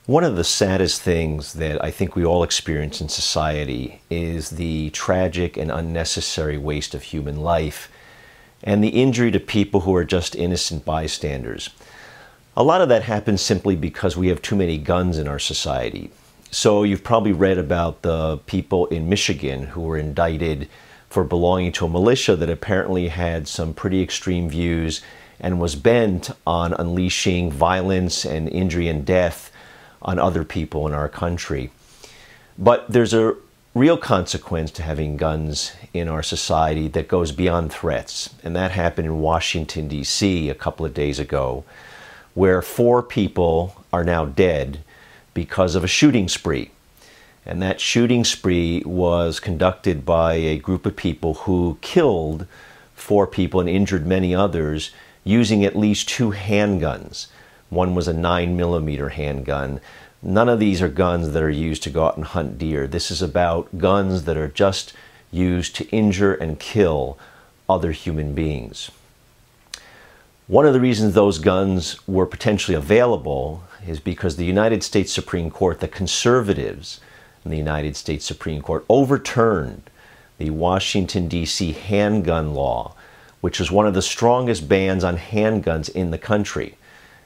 One of the saddest things that I think we all experience in society is the tragic and unnecessary waste of human life and the injury to people who are just innocent bystanders. A lot of that happens simply because we have too many guns in our society. So you've probably read about the people in Michigan who were indicted for belonging to a militia that apparently had some pretty extreme views and was bent on unleashing violence and injury and death on other people in our country. But there's a real consequence to having guns in our society that goes beyond threats. And that happened in Washington, D.C. a couple of days ago, where 4 people are now dead because of a shooting spree. And that shooting spree was conducted by a group of people who killed 4 people and injured many others using at least 2 handguns. One was a 9mm handgun. None of these are guns that are used to go out and hunt deer. This is about guns that are just used to injure and kill other human beings. One of the reasons those guns were potentially available is because the United States Supreme Court, the conservatives in the United States Supreme Court, overturned the Washington, D.C. handgun law, which was one of the strongest bans on handguns in the country.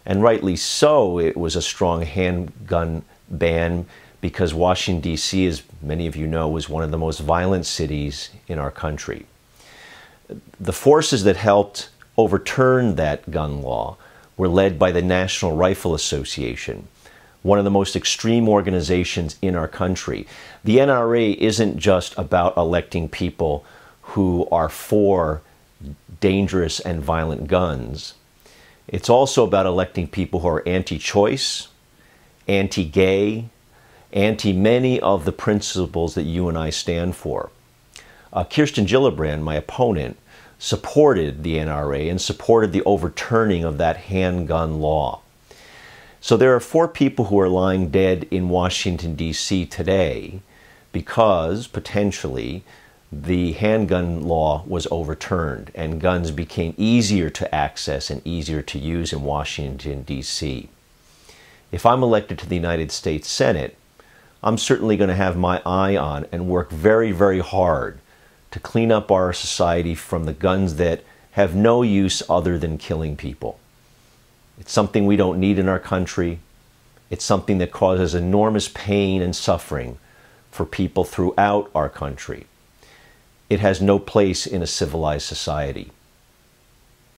And rightly so, it was a strong handgun ban because Washington, D.C., as many of you know, was one of the most violent cities in our country. The forces that helped overturn that gun law were led by the National Rifle Association, one of the most extreme organizations in our country. The NRA isn't just about electing people who are for dangerous and violent guns. It's also about electing people who are anti-choice, anti-gay, anti-many of the principles that you and I stand for. Kirsten Gillibrand, my opponent, supported the NRA and supported the overturning of that handgun law. So there are 4 people who are lying dead in Washington, D.C. today because, potentially, the handgun law was overturned and guns became easier to access and easier to use in Washington, D.C. If I'm elected to the United States Senate, I'm certainly going to have my eye on and work very, very hard to clean up our society from the guns that have no use other than killing people. It's something we don't need in our country. It's something that causes enormous pain and suffering for people throughout our country. It has no place in a civilized society.